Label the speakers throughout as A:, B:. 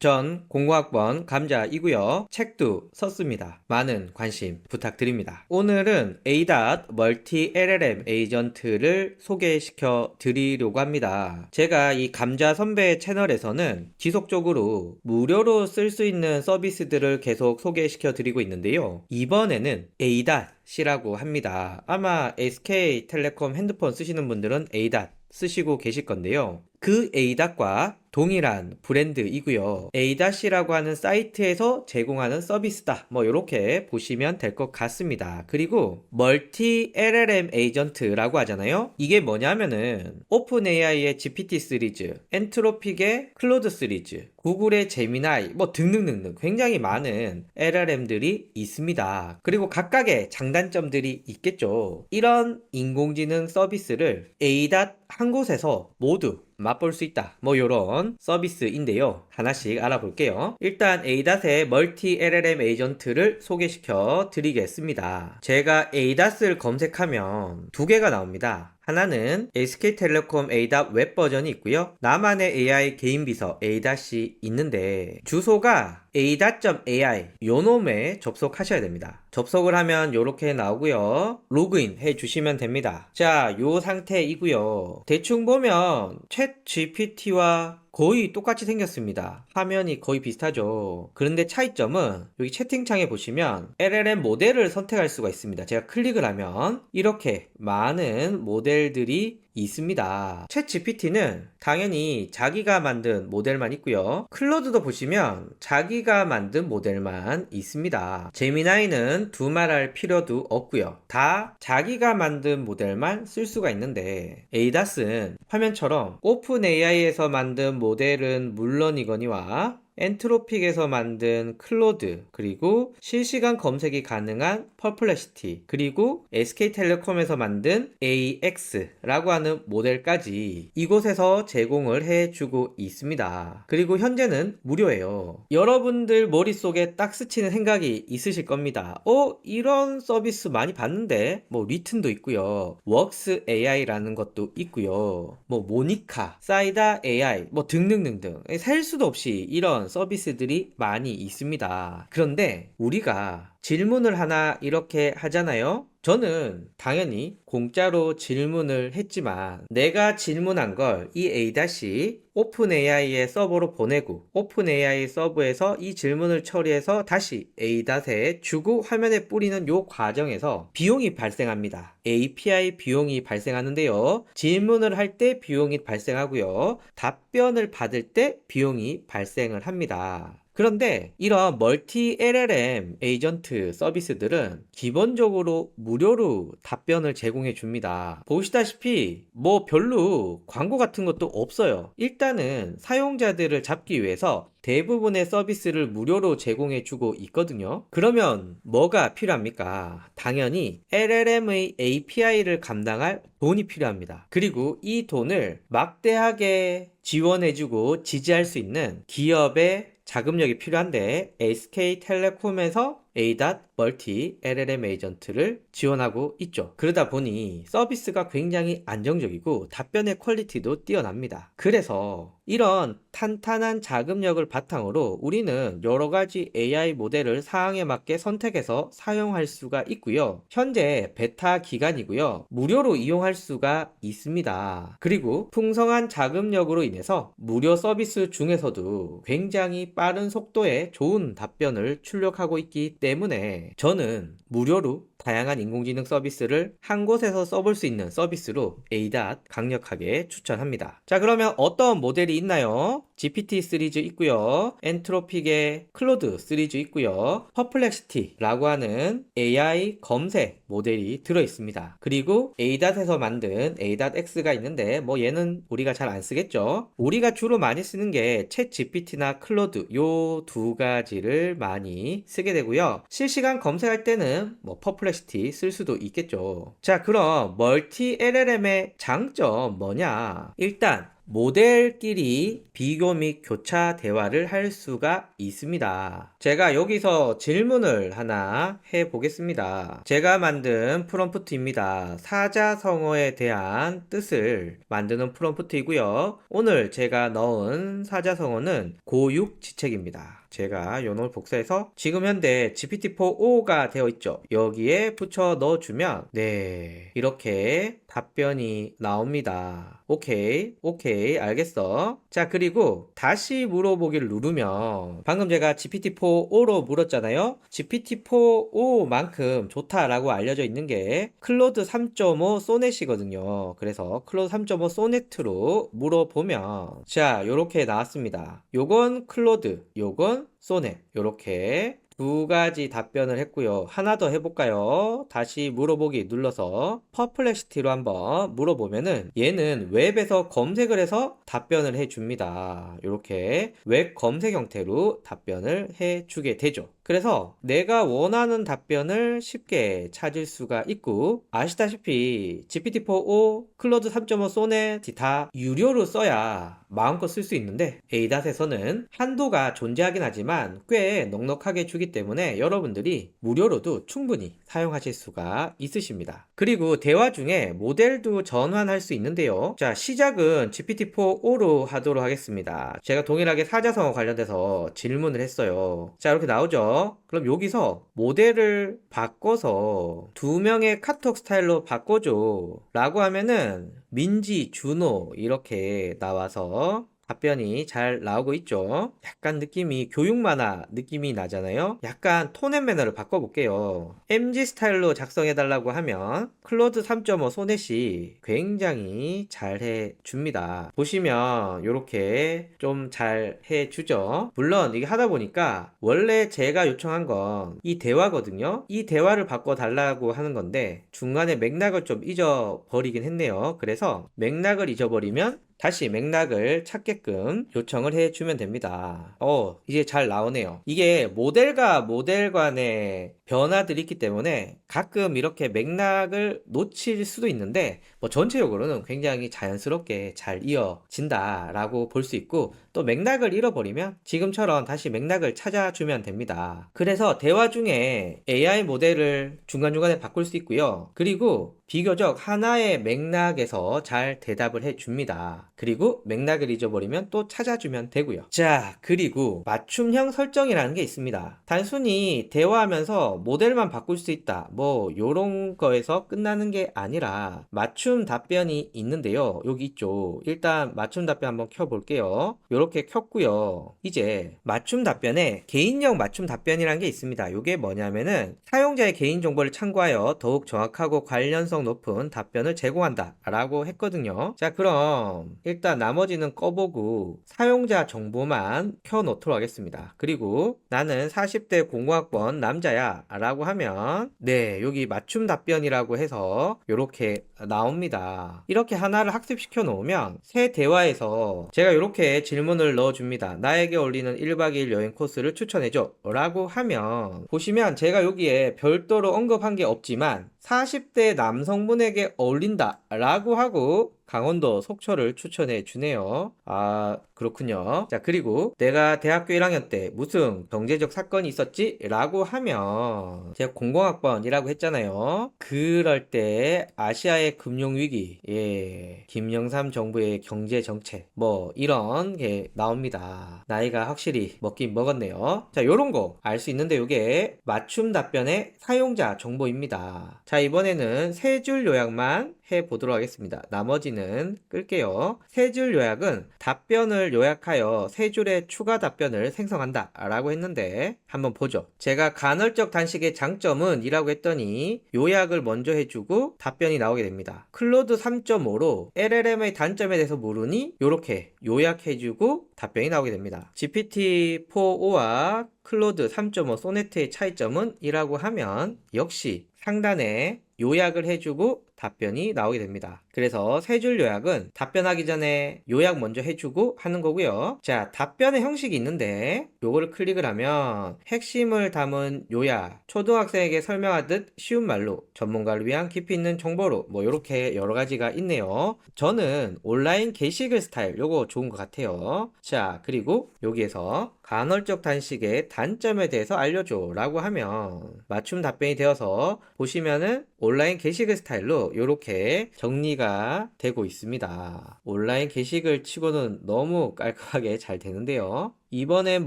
A: 전 공공학번 감자이고요. 책도 썼습니다. 많은 관심 부탁드립니다. 오늘은 ADOT 멀티 LLM 에이전트를 소개시켜 드리려고 합니다. 제가 이 감자 선배 채널에서는 지속적으로 무료로 쓸 수 있는 서비스들을 계속 소개시켜 드리고 있는데요. 이번에는 ADOT이라고 합니다. 아마 SK텔레콤 핸드폰 쓰시는 분들은 ADOT 쓰시고 계실 건데요. 그 ADOT과 동일한 브랜드이고요. ADOT이라고 하는 사이트에서 제공하는 서비스다. 뭐 이렇게 보시면 될 것 같습니다. 그리고 멀티 LLM 에이전트라고 하잖아요. 이게 뭐냐면은 오픈 AI의 GPT 시리즈, 엔트로픽의 클로드 시리즈, 구글의 제미나이 뭐 등등등등 굉장히 많은 LLM들이 있습니다. 그리고 각각의 장단점들이 있겠죠. 이런 인공지능 서비스를 ADOT 한 곳에서 모두 맛볼 수 있다. 뭐 요런 서비스인데요. 하나씩 알아볼게요. 일단 ADOT의 멀티 LLM 에이전트를 소개시켜 드리겠습니다. 제가 ADOT을 검색하면 두 개가 나옵니다. 하나는 SK텔레콤 ADOT 웹 버전이 있고요. 나만의 AI 개인 비서 ADOT이 있는데 주소가 ADOT.ai 요놈에 접속하셔야 됩니다. 접속을 하면 이렇게 나오고요. 로그인 해주시면 됩니다. 자, 요 상태이고요. 대충 보면 챗 GPT와 거의 똑같이 생겼습니다. 화면이 거의 비슷하죠. 그런데 차이점은 여기 채팅창에 보시면 LLM 모델을 선택할 수가 있습니다. 제가 클릭을 하면 이렇게 많은 모델들이 있습니다. 챗 GPT는 당연히 자기가 만든 모델만 있고요. 클로드도 보시면 자기가 만든 모델만 있습니다. 제미나이는 두말할 필요도 없고요. 다 자기가 만든 모델만 쓸 수가 있는데 ADOT은 화면처럼 오픈 AI에서 만든 모델은 물론이거니와 엔트로픽에서 만든 클로드, 그리고 실시간 검색이 가능한 퍼플렉시티, 그리고 SK텔레콤에서 만든 AX라고 하는 모델까지 이곳에서 제공을 해주고 있습니다. 그리고 현재는 무료예요. 여러분들 머릿속에 딱 스치는 생각이 있으실 겁니다. 이런 서비스 많이 봤는데 뭐 리튼도 있고요. 웍스 AI라는 것도 있고요. 뭐 모니카, 사이다 AI 뭐 등등등등 셀 수도 없이 이런 서비스들이 많이 있습니다. 그런데 우리가 질문을 하나 이렇게 하잖아요. 저는 당연히 공짜로 질문을 했지만 내가 질문한 걸 이 ADOT이 오픈AI의 서버로 보내고 오픈AI 서버에서 이 질문을 처리해서 다시 ADOT에 주고 화면에 뿌리는 요 과정에서 비용이 발생합니다. API 비용이 발생하는데요. 질문을 할 때 비용이 발생하고요. 답변을 받을 때 비용이 발생을 합니다. 그런데 이런 멀티 LLM 에이전트 서비스들은 기본적으로 무료로 답변을 제공해 줍니다. 보시다시피 뭐 별로 광고 같은 것도 없어요. 일단은 사용자들을 잡기 위해서 대부분의 서비스를 무료로 제공해 주고 있거든요. 그러면 뭐가 필요합니까? 당연히 LLM의 API를 감당할 돈이 필요합니다. 그리고 이 돈을 막대하게 지원해주고 지지할 수 있는 기업의 자금력이 필요한데 SK텔레콤에서 ADOT 멀티 LLM 에이전트를 지원하고 있죠. 그러다 보니 서비스가 굉장히 안정적이고 답변의 퀄리티도 뛰어납니다. 그래서 이런 탄탄한 자금력을 바탕으로 우리는 여러 가지 AI 모델을 사항에 맞게 선택해서 사용할 수가 있고요. 현재 베타 기간이고요. 무료로 이용할 수가 있습니다. 그리고 풍성한 자금력으로 인해서 무료 서비스 중에서도 굉장히 빠른 속도의 좋은 답변을 출력하고 있기 때문에 저는 무료로 다양한 인공지능 서비스를 한 곳에서 써볼 수 있는 서비스로 ADOT 강력하게 추천합니다. 자, 그러면 어떤 모델이 있나요? GPT 시리즈 있고요. 엔트로픽의 클로드 시리즈 있고요. 퍼플렉시티라고 하는 AI 검색 모델이 들어있습니다. 그리고 ADOT에서 만든 ADOT-X가 있는데 뭐 얘는 우리가 잘 안 쓰겠죠. 우리가 주로 많이 쓰는 게 챗 GPT나 클로드 요 두 가지를 많이 쓰게 되고요. 실시간 검색할 때는 뭐 퍼플렉시티 쓸 수도 있겠죠. 자, 그럼 멀티 LLM의 장점 뭐냐? 일단 모델끼리 비교 및 교차 대화를 할 수가 있습니다. 제가 여기서 질문을 하나 해보겠습니다. 제가 만든 프롬프트입니다. 사자성어에 대한 뜻을 만드는 프롬프트이고요. 오늘 제가 넣은 사자성어는 고육지책입니다. 제가 요놈을 복사해서 지금 현재 GPT-4o가 되어 있죠. 여기에 붙여 넣어주면 네, 이렇게 답변이 나옵니다. 오케이 알겠어. 자, 그리고 다시 물어보기를 누르면 방금 제가 GPT-4o로 물었잖아요. GPT-4o만큼 좋다라고 알려져 있는 게 클로드 3.5 소넷이거든요. 그래서 클로드 3.5 소넷으로 물어보면 자, 요렇게 나왔습니다. 요건 클로드, 요건 소넷, 요렇게 두 가지 답변을 했고요. 하나 더 해볼까요? 다시 물어보기 눌러서 퍼플렉시티로 한번 물어보면은 얘는 웹에서 검색을 해서 답변을 해줍니다. 이렇게 웹 검색 형태로 답변을 해주게 되죠. 그래서 내가 원하는 답변을 쉽게 찾을 수가 있고, 아시다시피 GPT-4o, 클로드 3.5 소넷이 다 유료로 써야 마음껏 쓸 수 있는데 에이닷에서는 한도가 존재하긴 하지만 꽤 넉넉하게 주기 때문에 여러분들이 무료로도 충분히 사용하실 수가 있으십니다. 그리고 대화 중에 모델도 전환할 수 있는데요. 자, 시작은 GPT-4o로 하도록 하겠습니다. 제가 동일하게 사자성어 관련돼서 질문을 했어요. 자, 이렇게 나오죠. 그럼 여기서 모델을 바꿔서 두 명의 카톡 스타일로 바꿔줘 라고 하면은 민지, 준호 이렇게 나와서 답변이 잘 나오고 있죠. 약간 느낌이 교육 만화 느낌이 나잖아요. 약간 톤 앤 매너를 바꿔볼게요. MG 스타일로 작성해달라고 하면 클로드 3.5 소넷이 굉장히 잘 해줍니다. 보시면 이렇게 좀 잘 해주죠. 물론 이게 하다 보니까 원래 제가 요청한 건 이 대화거든요. 이 대화를 바꿔달라고 하는 건데 중간에 맥락을 좀 잊어버리긴 했네요. 그래서 맥락을 잊어버리면 다시 맥락을 찾게끔 요청을 해주면 됩니다. 이제 잘 나오네요. 이게 모델과 모델 간의 변화들이 있기 때문에 가끔 이렇게 맥락을 놓칠 수도 있는데 뭐 전체적으로는 굉장히 자연스럽게 잘 이어진다라고 볼 수 있고, 또 맥락을 잃어버리면 지금처럼 다시 맥락을 찾아주면 됩니다. 그래서 대화 중에 AI 모델을 중간중간에 바꿀 수 있고요. 그리고 비교적 하나의 맥락에서 잘 대답을 해줍니다. 그리고 맥락을 잊어버리면 또 찾아주면 되고요. 자, 그리고 맞춤형 설정이라는 게 있습니다. 단순히 대화하면서 모델만 바꿀 수 있다, 뭐 요런 거에서 끝나는 게 아니라 맞춤 답변이 있는데요. 여기 있죠. 일단 맞춤 답변 한번 켜볼게요. 요렇게 켰고요. 이제 맞춤 답변에 개인형 맞춤 답변이라는 게 있습니다. 이게 뭐냐면은 사용자의 개인정보를 참고하여 더욱 정확하고 관련성 높은 답변을 제공한다 라고 했거든요. 자, 그럼 일단 나머지는 꺼보고 사용자 정보만 켜놓도록 하겠습니다. 그리고 나는 40대 공공학번 남자야 라고 하면 네, 여기 맞춤 답변이라고 해서 이렇게 나옵니다. 이렇게 하나를 학습시켜 놓으면 새 대화에서 제가 이렇게 질문을 넣어줍니다. 나에게 어울리는 1박 2일 여행 코스를 추천해줘 라고 하면 보시면 제가 여기에 별도로 언급한 게 없지만 40대 남성분에게 어울린다 라고 하고 강원도 속초를 추천해 주네요. 아, 그렇군요. 자, 그리고 내가 대학교 1학년 때 무슨 경제적 사건이 있었지? 라고 하면 제가 공공학번이라고 했잖아요. 그럴 때 아시아의 금융위기, 예, 김영삼 정부의 경제정책, 뭐 이런 게 나옵니다. 나이가 확실히 먹긴 먹었네요. 자, 요런 거 알 수 있는데 요게 맞춤 답변의 사용자 정보입니다. 자, 이번에는 세 줄 요약만 해보도록 하겠습니다. 나머지는 끌게요. 세 줄 요약은 답변을 요약하여 세 줄의 추가 답변을 생성한다 라고 했는데 한번 보죠. 제가 간헐적 단식의 장점은 이라고 했더니 요약을 먼저 해주고 답변이 나오게 됩니다. 클로드 3.5로 LLM의 단점에 대해서 물으니 이렇게 요약해주고 답변이 나오게 됩니다. GPT-4o와 클로드 3.5 소네트의 차이점은 이라고 하면 역시 상단에 요약을 해주고 답변이 나오게 됩니다. 그래서 세 줄 요약은 답변하기 전에 요약 먼저 해주고 하는 거고요. 자, 답변의 형식이 있는데 요거를 클릭을 하면 핵심을 담은 요약, 초등학생에게 설명하듯 쉬운 말로 전문가를 위한 깊이 있는 정보로 뭐 이렇게 여러 가지가 있네요. 저는 온라인 게시글 스타일 요거 좋은 것 같아요. 자, 그리고 여기에서 간헐적 단식의 단점에 대해서 알려줘 라고 하면 맞춤 답변이 되어서 보시면은 온라인 게시글 스타일로 이렇게 정리가 되고 있습니다. 온라인 게시글 치고는 너무 깔끔하게 잘 되는데요. 이번엔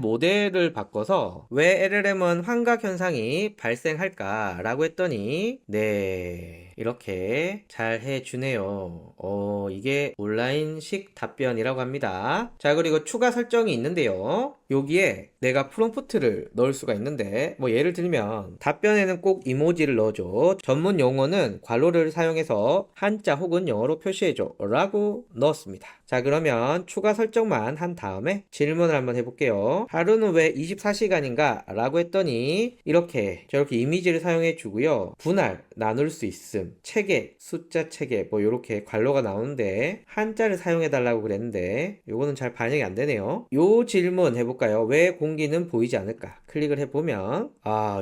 A: 모델을 바꿔서 왜 LLM은 환각 현상이 발생할까 라고 했더니 네, 이렇게 잘 해주네요. 이게 온라인식 답변이라고 합니다. 자, 그리고 추가 설정이 있는데요. 여기에 내가 프롬프트를 넣을 수가 있는데 뭐 예를 들면 답변에는 꼭 이모지를 넣어줘, 전문 용어는 괄호를 사용해서 한자 혹은 영어로 표시해줘 라고 넣었습니다. 자, 그러면 추가 설정만 한 다음에 질문을 한번 해볼게요. 하루는 왜 24시간인가 라고 했더니 이렇게 저렇게 이미지를 사용해 주고요. 분할, 나눌 수 있음, 체계, 숫자 체계 뭐 이렇게 괄호가 나오는데 한자를 사용해 달라고 그랬는데 요거는 잘 반영이 안 되네요. 요 질문 해볼까요? 왜 공기는 보이지 않을까? 클릭을 해보면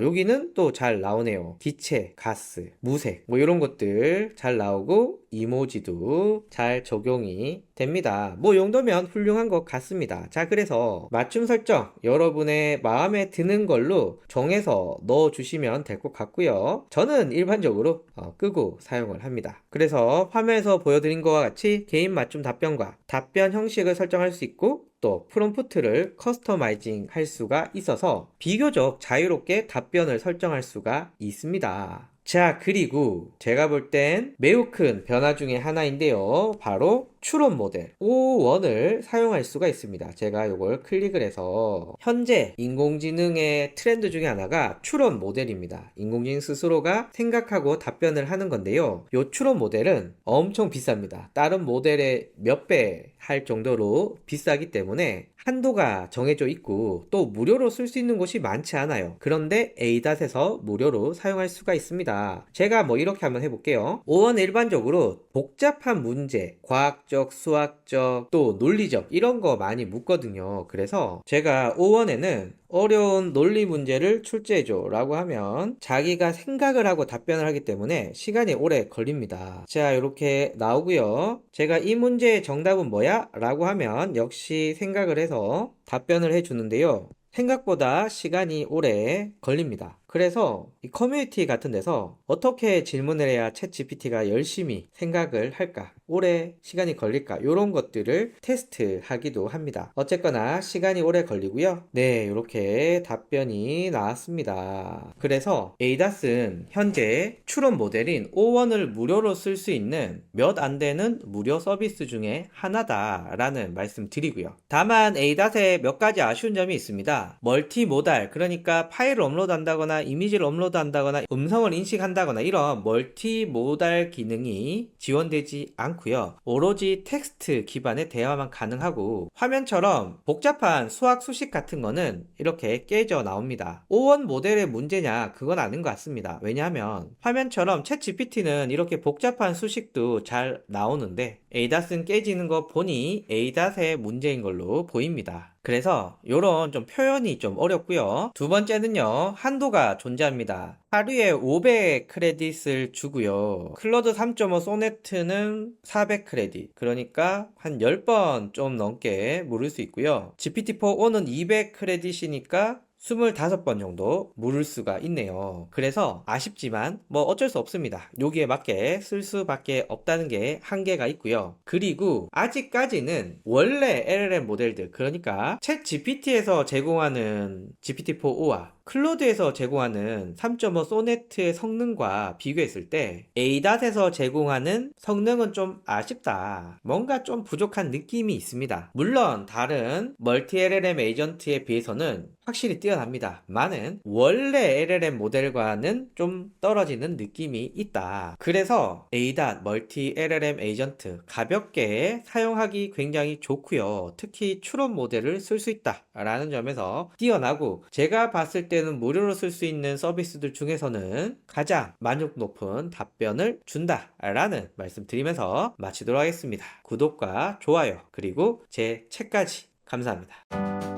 A: 여기는 또 잘 나오네요. 기체, 가스, 무색 뭐 이런 것들 잘 나오고 이모지도 잘 적용이 됩니다. 뭐 이 정도면 훌륭한 것 같습니다. 자, 그래서 맞춤 설정 여러분의 마음에 드는 걸로 정해서 넣어 주시면 될 것 같고요. 저는 일반적으로 끄고 사용을 합니다. 그래서 화면에서 보여드린 것과 같이 개인 맞춤 답변과 답변 형식을 설정할 수 있고 또 프롬프트를 커스터마이징 할 수가 있어서 비교적 자유롭게 답변을 설정할 수가 있습니다. 자, 그리고 제가 볼 땐 매우 큰 변화 중에 하나인데요. 바로 추론 모델 O1을 사용할 수가 있습니다. 제가 이걸 클릭을 해서 현재 인공지능의 트렌드 중에 하나가 추론 모델입니다. 인공지능 스스로가 생각하고 답변을 하는 건데요. 이 추론 모델은 엄청 비쌉니다. 다른 모델의 몇 배 할 정도로 비싸기 때문에 한도가 정해져 있고 또 무료로 쓸 수 있는 곳이 많지 않아요. 그런데 ADAT에서 무료로 사용할 수가 있습니다. 제가 뭐 이렇게 한번 해볼게요. O1은 일반적으로 복잡한 문제, 과학적, 수학적, 또 논리적 이런 거 많이 묻거든요. 그래서 제가 O1에는 어려운 논리 문제를 출제해줘 라고 하면 자기가 생각을 하고 답변을 하기 때문에 시간이 오래 걸립니다. 자, 이렇게 나오고요. 제가 이 문제의 정답은 뭐야? 라고 하면 역시 생각을 해서 답변을 해주는데요. 생각보다 시간이 오래 걸립니다. 그래서 이 커뮤니티 같은 데서 어떻게 질문을 해야 챗GPT가 열심히 생각을 할까? 오래 시간이 걸릴까? 이런 것들을 테스트하기도 합니다. 어쨌거나 시간이 오래 걸리고요. 네, 이렇게 답변이 나왔습니다. 그래서 ADAS는 현재 추론 모델인 O1을 무료로 쓸 수 있는 몇 안 되는 무료 서비스 중에 하나다라는 말씀 드리고요. 다만 ADAS에 몇 가지 아쉬운 점이 있습니다. 멀티모달, 그러니까 파일을 업로드한다거나 이미지를 업로드한다거나 음성을 인식한다거나 이런 멀티모달 기능이 지원되지 않고요. 오로지 텍스트 기반의 대화만 가능하고 화면처럼 복잡한 수학 수식 같은 거는 이렇게 깨져 나옵니다. O1 모델의 문제냐? 그건 아닌 것 같습니다. 왜냐하면 화면처럼 챗 GPT는 이렇게 복잡한 수식도 잘 나오는데 ADAS는 깨지는 거 보니 ADAS의 문제인 걸로 보입니다. 그래서 요런 좀 표현이 좀 어렵고요. 두 번째는요, 한도가 존재합니다. 하루에 500 크레딧을 주고요. 클로드 3.5 소네트는 400 크레딧. 그러니까 한 10번 좀 넘게 물을 수 있고요. GPT-4o는 200 크레딧이니까 25번 정도 물을 수가 있네요. 그래서 아쉽지만 뭐 어쩔 수 없습니다. 여기에 맞게 쓸 수밖에 없다는 게 한계가 있고요. 그리고 아직까지는 원래 LLM 모델들, 그러니까 챗 GPT에서 제공하는 GPT-4o와 클로드에서 제공하는 3.5 소네트의 성능과 비교했을 때 ADAS에서 제공하는 성능은 좀 아쉽다, 뭔가 좀 부족한 느낌이 있습니다. 물론 다른 멀티 LLM 에이전트에 비해서는 확실히 뛰어납니다. 많은 원래 LLM 모델과는 좀 떨어지는 느낌이 있다. 그래서 ADAT 멀티 LLM 에이전트 가볍게 사용하기 굉장히 좋고요. 특히 추론 모델을 쓸 수 있다 라는 점에서 뛰어나고, 제가 봤을 때는 무료로 쓸 수 있는 서비스들 중에서는 가장 만족 높은 답변을 준다라는 말씀드리면서 마치도록 하겠습니다. 구독과 좋아요 그리고 제 책까지 감사합니다.